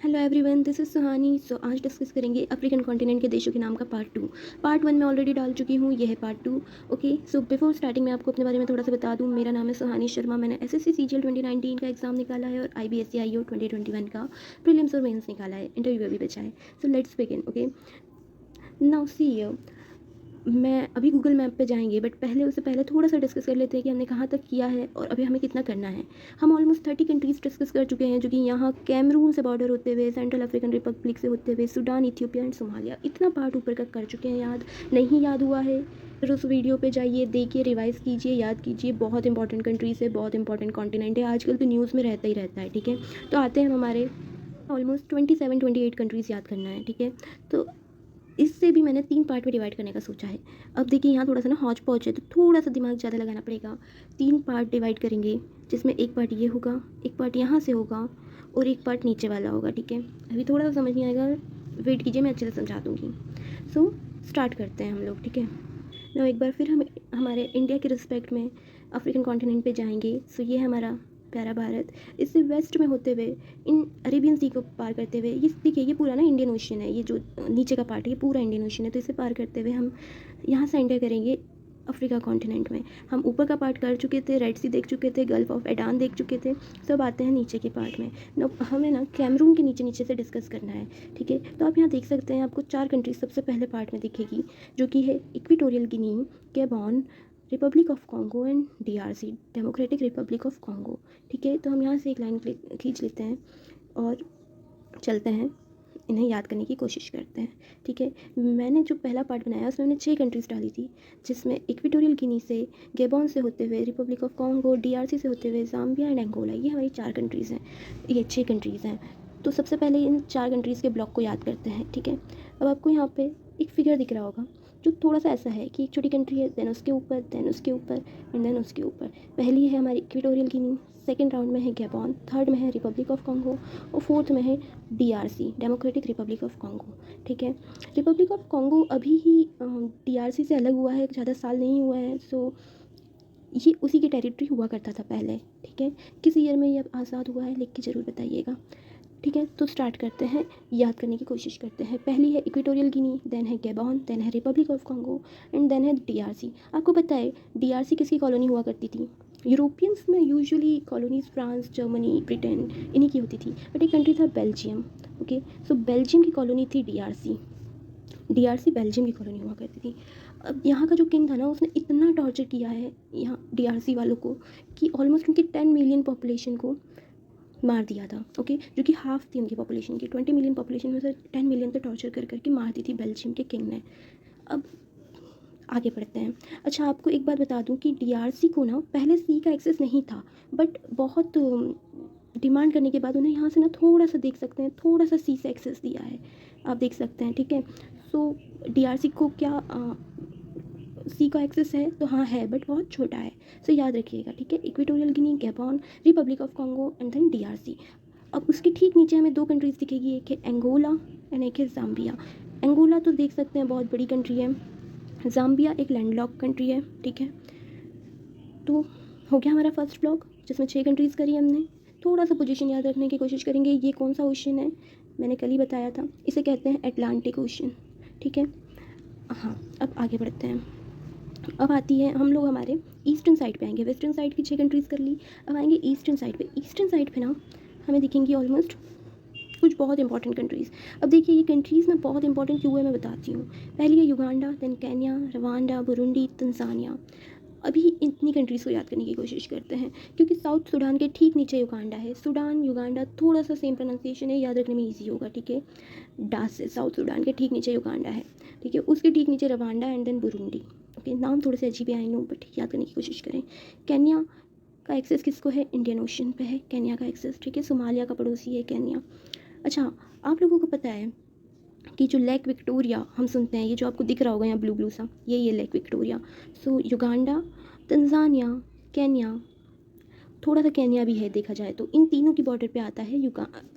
Hello everyone, this is सुहानी। आज discuss करेंगे African continent के देशों के नाम का पार्ट 2। पार्ट 1 मैं ऑलरेडी डाल चुकी हूँ, ये है part 2। Okay, so before starting मैं आपको अपने बारे में थोड़ा सा बता दूँ। मेरा नाम है सुहानी शर्मा। मैंने एसएससी सीजीएल 2019 का एग्ज़ाम निकाला है और आईबीएससी आईओ 2021 का प्रीलिम्स और मेंस निकाला है। इंटरव्यू अभी बचा है। So let's begin. Okay, now see मैं अभी गूगल मैप पे जाएंगे, बट उससे पहले थोड़ा सा डिस्कस कर लेते हैं कि हमने कहाँ तक किया है और अभी हमें कितना करना है। हम ऑलमोस्ट 30 कंट्रीज़ डिस्कस कर चुके हैं, जो कि यहाँ कैमरून से बॉर्डर होते हुए, सेंट्रल अफ्रीकन रिपब्लिक से होते हुए, सूडान, इथियोपिया एंड सोमालिया। इतना पार्ट ऊपर का कर चुके हैं। याद नहीं याद हुआ है फिर उस वीडियो पे जाइए, देखिए, रिवाइज़ कीजिए, याद कीजिए। बहुत इंपॉर्टेंट कंट्रीज़ है, बहुत इंपॉर्टेंट कॉन्टिनेंट है। आजकल तो न्यूज़ में रहता ही रहता है। ठीक है, तो आते हैं हमारे ऑलमोस्ट 27-28 कंट्रीज़ याद करना है। ठीक है, तो इससे भी मैंने 3 पार्ट में डिवाइड करने का सोचा है। अब देखिए, यहाँ थोड़ा सा ना हौच पौच है, तो थोड़ा सा दिमाग ज़्यादा लगाना पड़ेगा। 3 पार्ट डिवाइड करेंगे, जिसमें एक पार्ट ये होगा, एक पार्ट यहाँ से होगा और एक पार्ट नीचे वाला होगा। ठीक है, अभी थोड़ा सा समझ नहीं आएगा, वेट कीजिए, मैं अच्छे से समझा दूँगी। सो स्टार्ट करते हैं हम लोग। ठीक है, ना एक बार फिर हम हमारे इंडिया के रिस्पेक्ट में अफ्रीकन कॉन्टिनेंट पे जाएंगे। सो ये है हमारा प्यारा भारत। इससे वेस्ट में होते हुए, इन अरेबियन सी को पार करते हुए, ये देखिए, ये पूरा ना इंडियन ओशन है। ये जो नीचे का पार्ट है, ये पूरा इंडियन ओशन है। तो इसे पार करते हुए हम यहाँ से एंटर करेंगे अफ्रीका कॉन्टिनेंट में। हम ऊपर का पार्ट कर चुके थे, रेड सी देख चुके थे, गल्फ ऑफ एडान देख चुके थे। सब आते हैं नीचे के पार्ट में ना। हमें ना कैमरून के नीचे नीचे से डिस्कस करना है। ठीक है, तो आप यहाँ देख सकते हैं, आपको 4 कंट्रीज सबसे पहले पार्ट में दिखेगी, जो कि है Equatorial Guinea, Gabon, Republic of Congo and DRC, democratic Republic of Congo. ठीक है, तो हम यहाँ से एक लाइन खींच लेते हैं और चलते हैं, इन्हें याद करने की कोशिश करते हैं। ठीक है, मैंने जो पहला पार्ट बनाया उसमें मैंने 6 कंट्रीज़ डाली थी, जिसमें इक्वेटोरियल गिनी से, गैबॉन से होते हुए, रिपब्लिक ऑफ कॉन्गो, डीआरसी से होते हुए, ज़ाम्बिया एंड अंगोला। ये हमारी 4 कंट्रीज़ हैं, ये 6 कंट्रीज़ हैं। तो सबसे पहले इन 4 कंट्रीज़ के ब्लॉक को याद करते हैं। ठीक है, अब आपको यहाँ पे एक फिगर दिख रहा होगा, जो थोड़ा सा ऐसा है कि एक छोटी कंट्री है, देन उसके ऊपर, देन उसके ऊपर एंड देन उसके ऊपर। पहली है हमारी इक्वेटोरियल गिनी, सेकेंड राउंड में है गैबॉन, थर्ड में है रिपब्लिक ऑफ कॉन्गो और फोर्थ में है DRC, democratic Republic of Congo. ठीक है, रिपब्लिक ऑफ कॉन्गो अभी ही डीआरसी से अलग हुआ है, ज़्यादा साल नहीं हुआ है। सो ये उसी की टेरिटरी हुआ करता था पहले। ठीक है, किस ईयर में ये आज़ाद हुआ है, लिख के ज़रूर बताइएगा। ठीक है, तो स्टार्ट करते हैं, याद करने की कोशिश करते हैं। पहली है इक्वेटोरियल गिनी, देन है गैबॉन, देन है Republic of Congo and then है डीआरसी। आपको पता है डीआरसी किसकी कॉलोनी हुआ करती थी? यूरोपियंस में usually colonies France, Germany, Britain, इन्हीं की होती थी। बट एक कंट्री था बेल्जियम। ओके, सो बेल्जियम की कॉलोनी थी डीआरसी। डीआरसी बेल्जियम की कॉलोनी हुआ करती थी। अब यहाँ का जो किंग था ना, उसने इतना टॉर्चर किया है यहाँ डीआरसी वालों को कि ऑलमोस्ट उनकी 10 मिलियन पॉपुलेशन को मार दिया था। ओके, जो कि हाफ थी उनकी पॉपुलेशन की। 20 मिलियन पॉपुलेशन में से 10 मिलियन तो टॉर्चर कर करके मार दी थी बेल्जियम के किंग ने। अब आगे बढ़ते हैं। अच्छा, आपको एक बात बता दूं कि डीआरसी को ना पहले सी का एक्सेस नहीं था, बट बहुत डिमांड करने के बाद उन्हें यहाँ से ना थोड़ा सा देख सकते हैं, थोड़ा सा सी से एक्सेस दिया है, आप देख सकते हैं। ठीक है, सो डीआरसी को क्या सी का एक्सेस है? तो हाँ है, बट बहुत छोटा है। सो याद रखिएगा। ठीक है, Equatorial Guinea, Gabon, Republic of Congo and then DRC. अब उसके ठीक नीचे हमें 2 कंट्रीज़ दिखेगी, एक है एंगोला एंड एक है ज़ाम्बिया। एंगोला तो देख सकते हैं बहुत बड़ी कंट्री है, ज़ाम्बिया एक लैंडलॉक कंट्री है। ठीक है, तो हो गया हमारा फर्स्ट ब्लॉक, जिसमें 6 कंट्रीज़ करी हमने। थोड़ा सा पोजीशन याद रखने की कोशिश करेंगे। ये कौन सा ओशन है? मैंने कल ही बताया था, इसे कहते हैं अटलांटिक ओशन। ठीक है, हाँ, अब आगे बढ़ते हैं। अब आती है, हम लोग हमारे ईस्टर्न साइड पे आएंगे। वेस्टर्न साइड की 6 कंट्रीज़ कर ली, अब आएंगे ईस्टर्न साइड पे। ईस्टर्न साइड पे ना हमें दिखेंगी ऑलमोस्ट कुछ बहुत इंपॉर्टेंट कंट्रीज़। अब देखिए, ये कंट्रीज़ ना बहुत इंपॉर्टेंट क्यों है, मैं बताती हूँ। पहली है Uganda, then Kenya, Rwanda, Burundi, Tanzania. अभी इतनी कंट्रीज़ को याद करने की कोशिश करते हैं, क्योंकि साउथ सूडान के ठीक नीचे युगांडा है। सूडान युगांडा थोड़ा सा सेम प्रोनाउंसिएशन है, याद रखने में ईजी होगा। ठीक है, डा से साउथ सूडान के ठीक नीचे युगांडा है। ठीक है, उसके ठीक नीचे Rwanda and then Burundi. Okay, नाम थोड़े से अजीब है, आई नो, बट याद करने की कोशिश करें। केन्या का एक्सेस किसको है? इंडियन ओशन पे है केन्या का एक्सेस। ठीक है, सोमालिया का पड़ोसी है केन्या। अच्छा, आप लोगों को पता है कि जो लेक विक्टोरिया हम सुनते हैं, ये जो आपको दिख रहा होगा यहाँ ब्लू ब्लू सा, ये लेक विक्टोरिया। सो युगांडा, तंजानिया, केन्या, थोड़ा सा केन्या भी है देखा जाए तो, इन तीनों की बॉर्डर पे आता है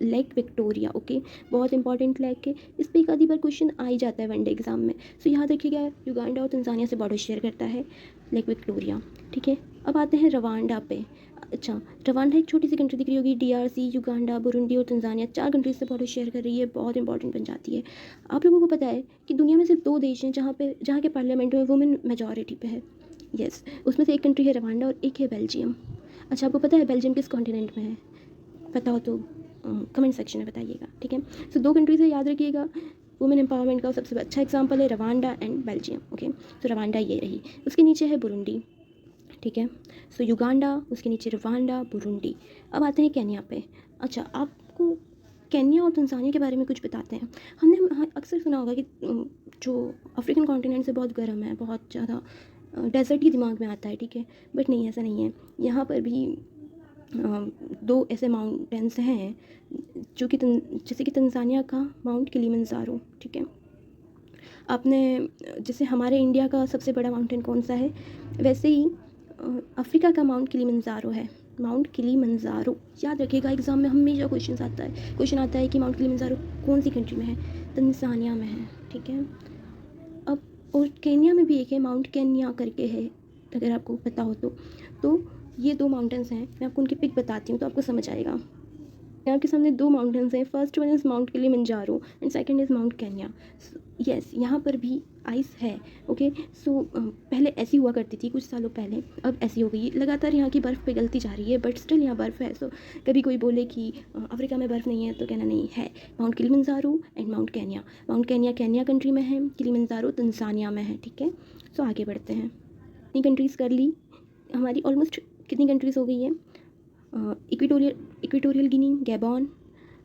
लेक विक्टोरिया। ओके, बहुत इंपॉर्टेंट लेक है, इस पर एक आधी बार क्वेश्चन आ ही जाता है वनडे एग्जाम में। सो याद रखिएगा, युगांडा और तंजानिया से बॉर्डर शेयर करता है लेक विक्टोरिया। ठीक है, अब आते हैं रवांडा पे। अच्छा, रवांडा एक छोटी सी कंट्री दिख रही होगी, डीआरसी, युगांडा, बुरुंडी और तंजानिया 4 कंट्रीज से बॉर्डर शेयर कर रही है, बहुत इंपॉर्टेंट बन जाती है। आप लोगों को पता है कि दुनिया में सिर्फ 2 देश हैं जहाँ के पार्लियामेंट में वुमेन मेजॉरिटी पे है। यस, उसमें से एक कंट्री है रवांडा और एक है बेल्जियम। अच्छा, आपको पता है बेल्जियम किस कॉन्टिनेंट में है? पता हो तो कमेंट सेक्शन में बताइएगा, ठीक है। सो 2 कंट्रीज है, याद रखिएगा। वुमेन एम्पावरमेंट का सबसे अच्छा एग्जाम्पल है रवांडा एंड बेल्जियम। ओके, तो रवांडा ये रही, उसके नीचे है बुरुंडी, ठीक है। सो युगांडा, उसके नीचे रवांडा, बुरुंडी। अब आते हैं केन्या पे। अच्छा, आपको केन्या और तंजानिया के बारे में कुछ बताते हैं। हमने अक्सर सुना होगा कि जो अफ्रीकन कॉन्टिनेंट से बहुत गर्म है, बहुत ज़्यादा डेजर्ट ही दिमाग में आता है, ठीक है। बट नहीं, ऐसा नहीं है। यहाँ पर भी 2 ऐसे माउंटेन्स हैं जो कि जैसे कि तंजानिया का माउंट किलिमंजारो, ठीक है। आपने जैसे हमारे इंडिया का सबसे बड़ा माउंटेन कौन सा है, वैसे ही अफ्रीका का माउंट किलिमंजारो है। माउंट किलिमंजारो याद रखिएगा, एग्ज़ाम में हमेशा क्वेश्चन आता है कि माउंट किलिमंजारो कौन सी कंट्री में है, तंजानिया में है, ठीक है। अब और केन्या में भी एक है, माउंट केन्या करके है, अगर आपको पता हो तो ये 2 माउंटेन्स हैं, मैं आपको उनकी पिक बताती हूँ तो आपको समझ आएगा। आपके सामने 2 माउंटेन्स हैं, first one is mount Kilimanjaro and second is mount Kenya. Yes, यहाँ पर भी आइस है। ओके, सो पहले ऐसी हुआ करती थी कुछ सालों पहले, अब ऐसी हो गई। लगातार यहाँ की बर्फ़ पिघलती जा रही है, बट स्टिल यहाँ बर्फ़ है। सो कभी कोई बोले कि अफ्रीका में बर्फ़ नहीं है तो कहना नहीं है। Mount Kilimanjaro and mount Kenya. Mount Kenya Kenya country में है, किलिमंजारो तंजानिया में है, ठीक है। सो आगे बढ़ते हैं। कितनी कंट्रीज़ कर ली हमारी? ऑलमोस्ट कितनी कंट्रीज़ हो गई है? Equatorial Guinea, Gabon,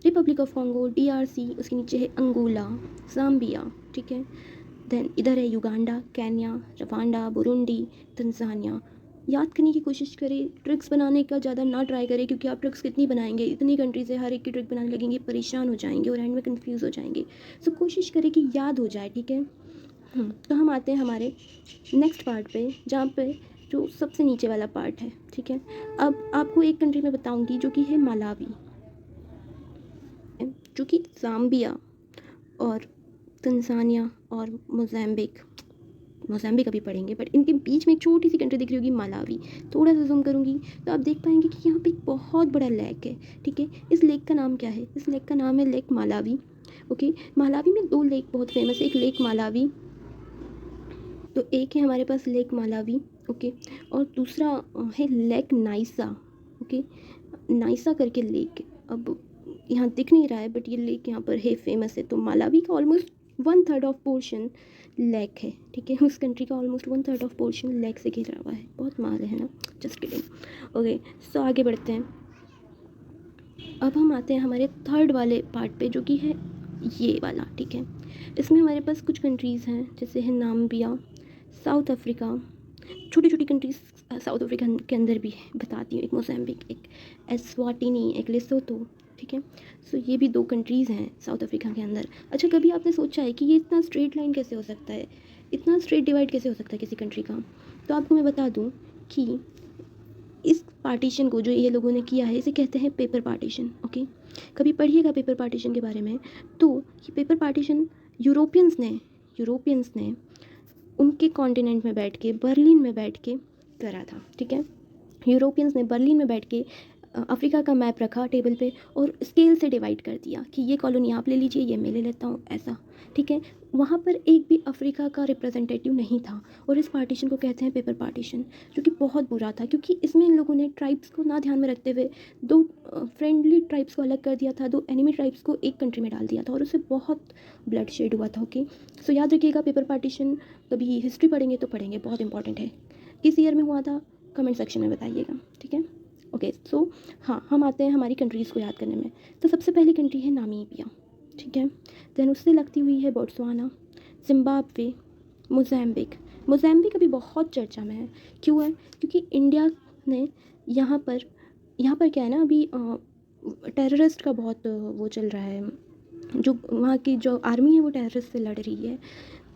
Republic of Congo, DRC, उसके नीचे है अंगोला, ज़ाम्बिया, ठीक है। देन इधर है Uganda, Kenya, Rwanda, Burundi, Tanzania. याद करने की कोशिश करें, ट्रिक्स बनाने का ज़्यादा ना ट्राई करें, क्योंकि आप ट्रिक्स कितनी बनाएंगे, इतनी कंट्रीज है, हर एक की ट्रिक बनाने लगेंगे, परेशान हो जाएंगे और एंड में कंफ्यूज हो जाएंगे। सो कोशिश करें कि याद हो जाए, ठीक है। तो हम आते हैं हमारे नेक्स्ट पार्ट पे, जहाँ पे जो सबसे नीचे वाला पार्ट है, ठीक है। अब आपको एक कंट्री में बताऊंगी जो कि है मालावी, जो कि ज़ाम्बिया और तंजानिया और मोज़ाम्बिक अभी पढ़ेंगे, बट इनके बीच में एक छोटी सी कंट्री दिख रही होगी, मालावी। थोड़ा सा जूम करूँगी तो आप देख पाएंगे कि यहाँ पे एक बहुत बड़ा लेक है, ठीक है। इस लेक का नाम क्या है? इस लेक का नाम है लेक मालावी। ओके, मालावी में 2 लेक बहुत फेमस है, एक लेक मालावी, तो एक है हमारे पास लेक मालावी, ओके, और दूसरा है लेक नाइसा, ओके, नाइसा करके लेक है। अब यहाँ दिख नहीं रहा है, बट ये लेक यहाँ पर है, फेमस है। तो मालावी का ऑलमोस्ट 1/3 ऑफ पोर्शन लेक है, ठीक है। उस कंट्री का ऑलमोस्ट 1/3 ऑफ पोर्शन लेक से घिरा हुआ है। बहुत माल है ना, जस्ट किडिंग। ओके, सो आगे बढ़ते हैं। अब हम आते हैं हमारे थर्ड वाले पार्ट पे, जो कि है ये वाला, ठीक है। इसमें हमारे पास कुछ कंट्रीज़ हैं, जैसे है नाम्बिया, साउथ अफ्रीका, छोटी छोटी कंट्रीज़ साउथ अफ्रीका के अंदर भी है, बताती हूँ। एक मोज़ाम्बिक, एक एस्वाटिनी, एक लेसोतो, ठीक है। सो ये भी 2 कंट्रीज़ हैं साउथ अफ्रीका के अंदर। अच्छा, कभी आपने सोचा है कि ये इतना स्ट्रेट लाइन कैसे हो सकता है, इतना स्ट्रेट डिवाइड कैसे हो सकता है किसी कंट्री का? तो आपको मैं बता दूँ कि इस पार्टीशन को जो ये लोगों ने किया है, इसे कहते हैं पेपर पार्टीशन, ओके। कभी पढ़िएगा पेपर पार्टीशन के बारे में। तो ये पेपर पार्टीशन यूरोपियंस ने उनके कॉन्टिनेंट में बैठ के, बर्लिन में बैठ के करा था, ठीक है। यूरोपियंस ने बर्लिन में बैठ के अफ्रीका का मैप रखा टेबल पे और स्केल से डिवाइड कर दिया कि ये कॉलोनी आप ले लीजिए, ये मैं ले लेता हूँ, ऐसा, ठीक है। वहाँ पर एक भी अफ्रीका का रिप्रेजेंटेटिव नहीं था, और इस पार्टीशन को कहते हैं पेपर पार्टीशन, जो कि बहुत बुरा था, क्योंकि इसमें इन लोगों ने ट्राइब्स को ना ध्यान में रखते हुए 2 फ्रेंडली ट्राइब्स को अलग कर दिया था, 2 एनिमी ट्राइब्स को एक कंट्री में डाल दिया था, और उससे बहुत ब्लड शेड हुआ था, ओके। सो याद रखिएगा, पेपर पार्टीशन कभी हिस्ट्री पढ़ेंगे तो पढ़ेंगे, बहुत इंपॉर्टेंट है। किस ईयर में हुआ था, कमेंट सेक्शन में बताइएगा, ठीक है। ओके, सो हाँ, हम आते हैं हमारी कंट्रीज़ को याद करने में। तो सबसे पहली कंट्री है नामीबिया, ठीक है। देन उससे लगती हुई है बोट्सवाना, जिम्बाब्वे, मोज़ाम्बिक अभी बहुत चर्चा में है। क्यों है? क्योंकि इंडिया ने यहाँ पर क्या है ना, अभी टेररिस्ट का बहुत वो चल रहा है, जो वहाँ की जो आर्मी है वो टेररिस्ट से लड़ रही है।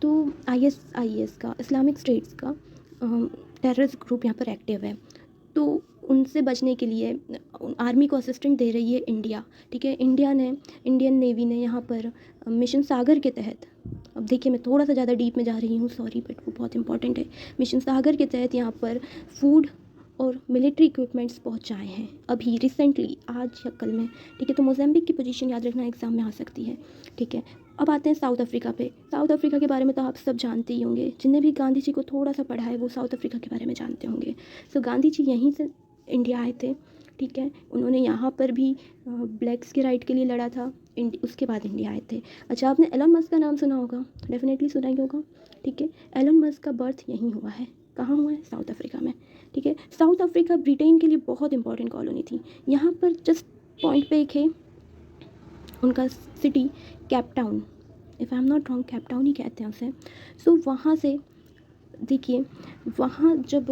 तो ISIS का, इस्लामिक स्टेट्स का टेररिस्ट ग्रुप यहाँ पर एक्टिव है। तो उनसे बचने के लिए आर्मी को असिस्टेंट दे रही है इंडिया, ठीक है। इंडियन नेवी ने यहाँ पर मिशन सागर के तहत, अब देखिए मैं थोड़ा सा ज़्यादा डीप में जा रही हूँ, सॉरी, बट वो बहुत इंपॉर्टेंट है। मिशन सागर के तहत यहाँ पर फूड और मिलिट्री इक्विपमेंट्स पहुंचाए हैं अभी रिसेंटली, आज या कल में, ठीक है। तो मोज़ेम्बिक की पोजीशन याद रखना, एग्जाम में आ सकती है, ठीक है। अब आते हैं साउथ अफ्रीका पे। साउथ अफ्रीका के बारे में तो आप सब जानते ही होंगे, जिनने भी गांधी जी को थोड़ा सा पढ़ा है वो साउथ अफ्रीका के बारे में जानते होंगे। सो गांधी जी यहीं से इंडिया आए थे, ठीक है। उन्होंने यहाँ पर भी ब्लैक्स के राइट के लिए लड़ा था, उसके बाद इंडिया आए थे। अच्छा, आपने एलन मस्क का नाम सुना होगा, डेफिनेटली सुना ही होगा, ठीक है। एलन मस्क का बर्थ यहीं हुआ है। कहाँ हुआ है? साउथ अफ्रीका में, ठीक है। साउथ अफ्रीका ब्रिटेन के लिए बहुत इंपॉर्टेंट कॉलोनी थी। यहाँ पर जस्ट पॉइंट पे एक है उनका city, Cape Town, if I am not wrong Cape Town ही कहते हैं उसे। सो वहाँ से देखिए, वहाँ जब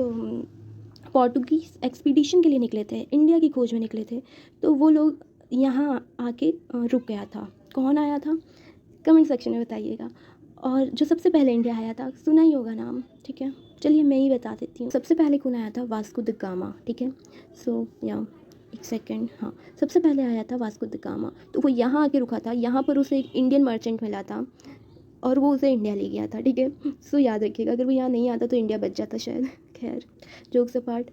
पोर्टुगीज़ एक्सपीडिशन के लिए निकले थे, इंडिया की खोज में निकले थे, तो वो लोग यहाँ आके रुक गया था। कौन आया था? कमेंट सेक्शन में बताइएगा। और जो सबसे पहले इंडिया आया था, सुना ही होगा नाम, ठीक है। चलिए मैं ही बता देती हूँ। सबसे पहले कौन आया था? वास्को द गामा, ठीक है। सो या एक सेकेंड, हाँ, सबसे पहले आया था वास्को द गामा। तो वो यहाँ आके रुका था, यहाँ पर उसे एक इंडियन मर्चेंट मिला था और वो उसे इंडिया ले गया था, ठीक है। सो याद रखिएगा, अगर वो यहाँ नहीं आता तो इंडिया बच जाता शायद। खैर, जोक्स अपार्ट।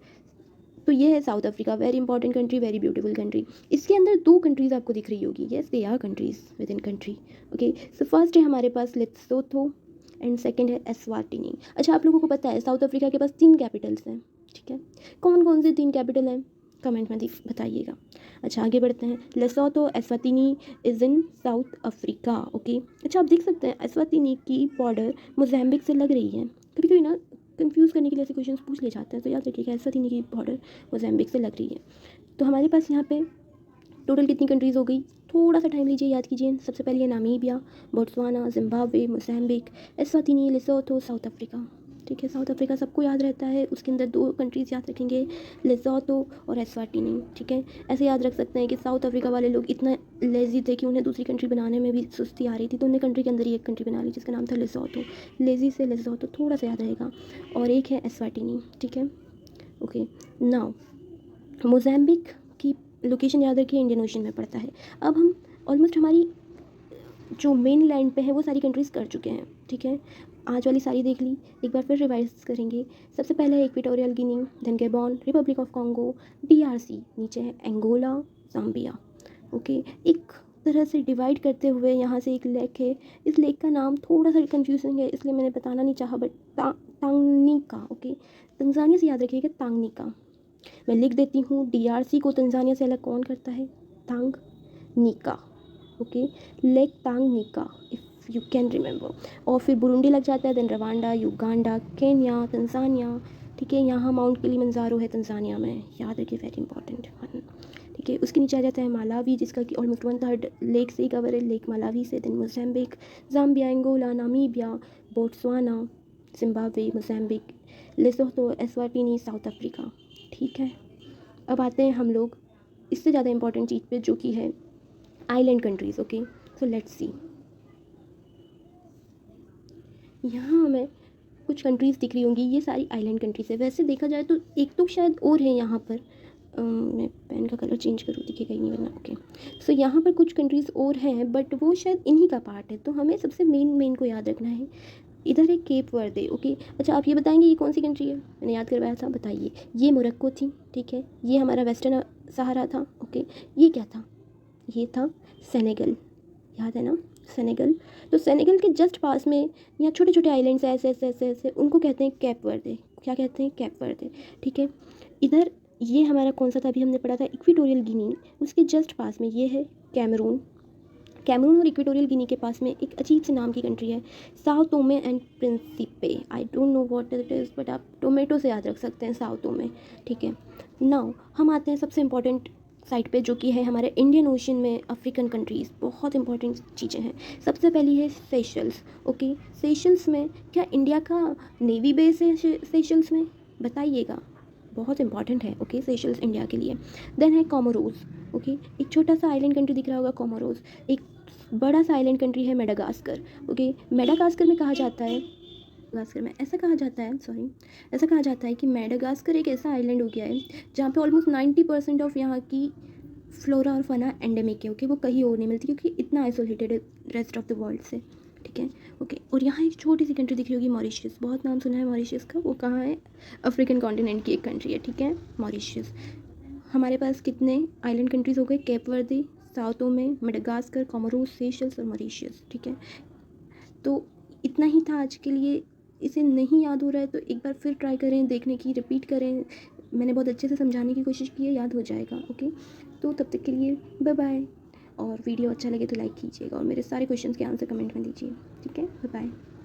तो ये है South Africa, very important country, very beautiful country. इसके अंदर दो कंट्रीज़ आपको दिख रही होगी, yes they are countries within country, okay. So first है हमारे पास लेसोथो एंड सेकंड है एस्वाटिनी। अच्छा, आप लोगों को पता है साउथ अफ्रीका के पास 3 कैपिटल्स हैं, ठीक है। कौन कौन से 3 कैपिटल हैं? कमेंट में बताइएगा। अच्छा, आगे बढ़ते हैं। Lesotho Eswatini is in south Africa, okay. अच्छा, आप देख सकते हैं एस्वातिनी की बॉर्डर मोज़ेम्बिक से लग रही है। कभी कभी ना कंफ्यूज करने के लिए ऐसे क्वेश्चंस पूछ ले जाते हैं, तो याद रखिएगा एस्वातिनी की बॉर्डर मोज़ेम्बिक से लग रही है। तो हमारे पास यहाँ पे टोटल कितनी कंट्रीज़ हो गई? थोड़ा सा टाइम लीजिए, याद कीजिए। सबसे पहले है Namibia, Botswana, Zimbabwe, Mozambique, Eswatini, Lesotho, South Africa, ठीक है। साउथ अफ्रीका सबको याद रहता है, उसके अंदर 2 कंट्रीज़ याद रखेंगे, लेसोथो और एस्वाटिनी, ठीक है। ऐसे याद रख सकते हैं कि साउथ अफ्रीका वाले लोग इतना लेज़ी थे कि उन्हें दूसरी कंट्री बनाने में भी सुस्ती आ रही थी, तो उन्हें कंट्री के अंदर ही एक कंट्री बना ली जिसका नाम था लेसोथो। लेज़ी से लेसोथो थोड़ा सा याद रहेगा। और एक है एस्वाटिनी, ठीक है, ओके। नाउ मोज़ेम्बिक की लोकेशन याद रखिए, इंडियन ओशन में पड़ता है। अब हम ऑलमोस्ट हमारी जो मेन लैंड पे है वो सारी कंट्रीज़ कर चुके हैं, ठीक है। आज वाली सारी देख ली, एक बार फिर रिवाइज करेंगे। सबसे पहले है Equatorial Guinea, then Gabon, Republic of Congo, DRC, नीचे है एंगोला, ज़ाम्बिया, ओके। एक तरह से डिवाइड करते हुए यहाँ से एक लेक है, इस लेक का नाम थोड़ा सा कंफ्यूजिंग है इसलिए मैंने बताना नहीं चाहा, बट तांगनिका, ओके। तंजानिया से याद रखिएगा, तांगनिका। मैं लिख देती हूँ, डीआरसी को तंजानिया से अलग कौन करता है? Tanganyika, okay, Lake Tanganyika, if you can remember. और फिर बुरुंडी लग जाता है, then Rwanda, Uganda, Kenya, Tanzania, ठीक है। यहाँ माउंट किलिमंजारो है तंजानिया में, याद रखिए, वेरी इंपॉर्टेंट, ठीक है। उसके नीचे आ जाता है मालावी, जिसका कि ऑलमोस्ट 1/3 लेक से ही कवर है, लेक मालावी से। Then Mozambique, Zambia, Angola, Namibia, Botswana, Zimbabwe, Mozambique, Lesotho, Eswatini, South Africa, ठीक है। अब आते हैं हम लोग इससे ज़्यादा इंपॉर्टेंट चीज़ पे, जो कि है island countries, okay. So let's see, यहाँ हमें कुछ कंट्रीज़ दिख रही होंगी, ये सारी आइलैंड कंट्रीज़ है। वैसे देखा जाए तो एक तो शायद और है यहाँ पर, मैं पेन का कलर चेंज करूँ, दिखेगा ही नहीं वरना, ओके। सो यहाँ पर कुछ कंट्रीज़ और हैं, बट वो शायद इन्हीं का पार्ट है, तो हमें सबसे मेन को याद रखना है। इधर है केप वर्दे, ओके। अच्छा, आप ये बताएंगे ये कौन सी कंट्री है? मैंने याद करवाया था, बताइए। ये मोरक्को थी, ठीक है। ये हमारा वेस्टर्न सहारा था, ओके। ये क्या था? ये था सेनेगल, याद है ना, सेनेगल। तो सेनेगल के जस्ट पास में यहाँ छोटे छोटे आइलैंड्स ऐसे ऐसे ऐसे ऐसे, उनको कहते हैं कैप वर्दे। क्या कहते हैं? कैप वर्दे, ठीक है। इधर ये हमारा कौन सा था? अभी हमने पढ़ा था इक्वेटोरियल गिनी, उसके जस्ट पास में ये है कैमरून। कैमरून और इक्वेटोरियल गिनी के पास में एक अजीब से नाम की कंट्री है, Sao Thome and Principe. I don't know what it is, but आप टोमेटो से याद रख सकते हैं, साओ टोमे, ठीक है। नाउ हम आते हैं सबसे इंपॉर्टेंट साइड पे, जो कि है हमारे इंडियन ओशन में अफ्रीकन कंट्रीज़। बहुत इंपॉर्टेंट चीज़ें हैं। सबसे पहली है सेशल्स, ओके। सेशल्स में क्या इंडिया का नेवी बेस है? सेशल्स में बताइएगा, बहुत इंपॉर्टेंट है, ओके, सेशल्स इंडिया के लिए। देन है कोमोरोस, ओके। एक छोटा सा आइलैंड कंट्री दिख रहा होगा, कोमोरोस। एक बड़ा सा आइलैंड कंट्री है मेडागास्कर, ओके। मेडागास्कर में कहा जाता है, मेडागास्कर में ऐसा कहा जाता है, सॉरी, ऐसा कहा जाता है कि मेडागास्कर एक ऐसा आइलैंड हो गया है जहाँ पे ऑलमोस्ट 90% ऑफ यहाँ की फ्लोरा और फना एंडेमिक है, ओके। वो कहीं और नहीं मिलती क्योंकि इतना आइसोलेटेड है रेस्ट ऑफ द वर्ल्ड से, ठीक है। ओके, और यहाँ एक छोटी सी कंट्री दिख रही होगी मॉरिशस, बहुत नाम सुना है मॉरिशस का, वो कहाँ है? अफ्रीकन कॉन्टिनेंट की एक कंट्री है, ठीक है, मॉरिशस। हमारे पास कितने आइलैंड कंट्रीज़ हो गए? केप वर्दे, Sao Thome, Madagascar, Comoros, Seychelles और मॉरिशस, ठीक है। तो इतना ही था आज के लिए। इसे नहीं याद हो रहा है तो एक बार फिर ट्राई करें देखने की, रिपीट करें। मैंने बहुत अच्छे से समझाने की कोशिश की है, याद हो जाएगा। ओके, तो तब तक के लिए बाय बाय। और वीडियो अच्छा लगे तो लाइक कीजिएगा और मेरे सारे क्वेश्चंस के आंसर कमेंट में दीजिए, ठीक है। Bye bye.